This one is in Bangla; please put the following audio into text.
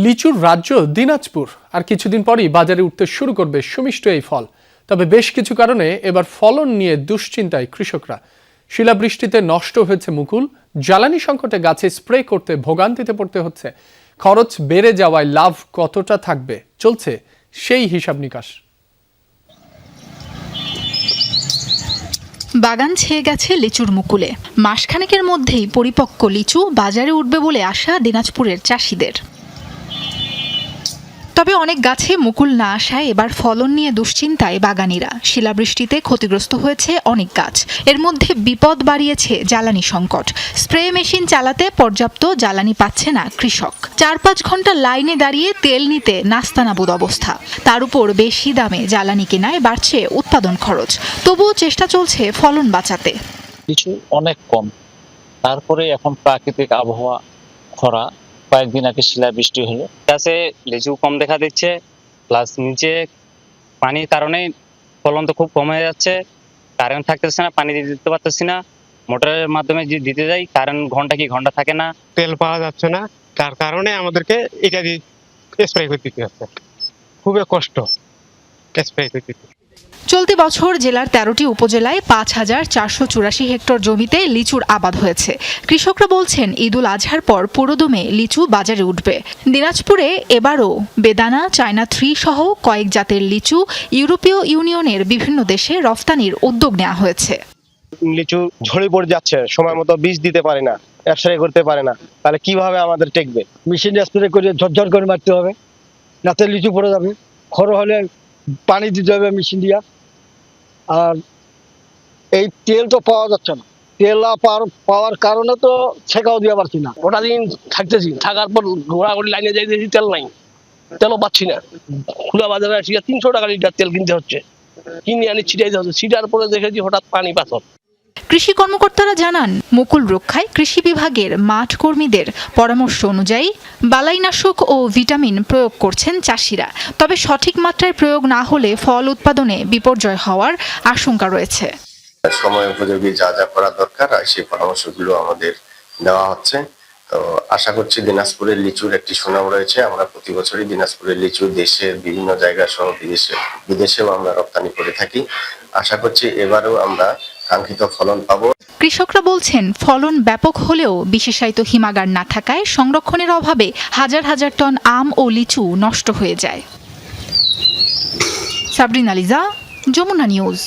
লিচুর রাজ্য দিনাজপুর আর কিছুদিন পরই বাজারে উঠতে শুরু করবে সুমিষ্ট এই ফল। তবে বেশ কিছু কারণে এবার ফলন নিয়ে দুশ্চিন্তায় কৃষকরা। শিলাবৃষ্টিতে নষ্ট হয়েছে মুকুল, জ্বালানি সংকটে গাছে স্প্রে করতে ভোগান্তিতে পড়তে হচ্ছে। খরচ বেড়ে যাওয়ায় লাভ কতটা থাকবে চলছে সেই হিসাব নিকাশ। বাগান ছেয়ে গেছে লিচুর মুকুলে। মাসখানেকের মধ্যেই পরিপক্ক লিচু বাজারে উঠবে বলে আশা দিনাজপুরের চাষিদের। তবে অনেক গাছে মুকুল না আসায় এবার ফলন নিয়ে দুশ্চিন্তায় বাগানীরা। শিলাবৃষ্টিতে ক্ষতিগ্রস্ত হয়েছে অনেক গাছ। এর মধ্যে বিপদ বাড়িয়েছে জ্বালানি সংকট। স্প্রে মেশিন চালাতে পর্যাপ্ত জ্বালানি পাচ্ছে না কৃষক। ৪-৫ ঘন্টা লাইনে দাঁড়িয়ে তেল নিতে নাস্তানাবুদ অবস্থা। তার উপর বেশি দামে জ্বালানি কেনায় বাড়ছে উৎপাদন খরচ। তবুও চেষ্টা চলছে ফলন বাঁচাতে। কিছু অনেক কম, তারপরে এখন প্রাকৃতিক আবহাওয়া, খরা, কয়েকদিন আগে শিলাবৃষ্টি হলো, গাছে লিচু কম দেখা দিচ্ছে, প্লাস নিচে পানির কারণে ফলন তো খুব কমে যাচ্ছে। কারেন্ট থাকতেছে না, পানি দিতে পারতেছি না। মোটরের মাধ্যমে যে দিতে যাই, কারেন্ট ঘন্টা থাকে না, তেল পাওয়া যাচ্ছে না, তার কারণে আমাদেরকে এটা দিয়ে স্প্রে করতে হচ্ছে। খুবই কষ্ট স্প্রে করতে। চলতি বছর জেলার ১৩টি উপজেলায় ৫,৪৮৪ হেক্টর জমিতে লিচুর আবাদ হয়েছে। কৃষকরা বলছেন ঈদুল আজহার পর পুরোদমে লিচু বাজারে উঠবে। দিনাজপুরে এবারও বেদানা, চায়না 3 সহ কয়েক জাতের লিচু ইউরোপীয় ইউনিয়নের বিভিন্ন দেশে রফতানির উদ্যোগ নেওয়া হয়েছে। লিচু ঝরে পড়ে যাচ্ছে, সময় মতো বীজ দিতে পারে না, স্প্রে করতে পারে না, তাহলে কিভাবে আমাদের টেকবে? মেশিন স্প্রে করে ঝরঝর করে মারতে হবে, যাতে লিচু পড়ে যাবে। খরা হলে পানি দিতে হবে মেশিন দিয়া। আর এই তেল তো পাওয়া যাচ্ছে না, তেল পাওয়ার কারণে তো ছেঁকাও দিয়ে পারছি না। ওটা দিন থাকতেছি, থাকার পর ঘোরাঘুরি লাইনে যাই দেখি তেল নাই, তেলও পাচ্ছি না। খোলা বাজারে আসি 300 টাকা লিটার তেল কিনতে হচ্ছে, কিনে আনি ছিটাইতে হচ্ছে। ছিটার পরে দেখেছি হঠাৎ পানি পাথর। কৃষি কর্মকর্তারা জানান, মুকুল রক্ষায় কৃষি বিভাগের মাঠ কর্মীদের পরামর্শ অনুযায়ী বালাইনাশক ও ভিটামিন প্রয়োগ করছেন চাষিরা। তবে সঠিক মাত্রায় প্রয়োগ না হলে ফল উৎপাদনে বিপর্যয় হওয়ার আশঙ্কা রয়েছে। সময় উপযোগী যা যা করা দরকার সেই পরামর্শগুলো আমাদের দেওয়া হচ্ছে। তো আশা করছি দিনাজপুরের লিচুর একটি সুনাম রয়েছে। আমরা প্রতি বছরই দিনাজপুরের লিচু দেশের বিভিন্ন জায়গা সহ বিদেশেও আমরা রপ্তানি করে থাকি। আশা করছি এবারেও আমরা কাঙ্ক্ষিত ফলন পাবো। কৃষকরা বলছেন, ফলন ব্যাপক হলেও বিশেষায়িত হিমাগার না থাকায় সংরক্ষণের অভাবে হাজার হাজার টন আম ও লিচু নষ্ট হয়ে যায়। সাবরিন আলিজা, যমুনা নিউজ।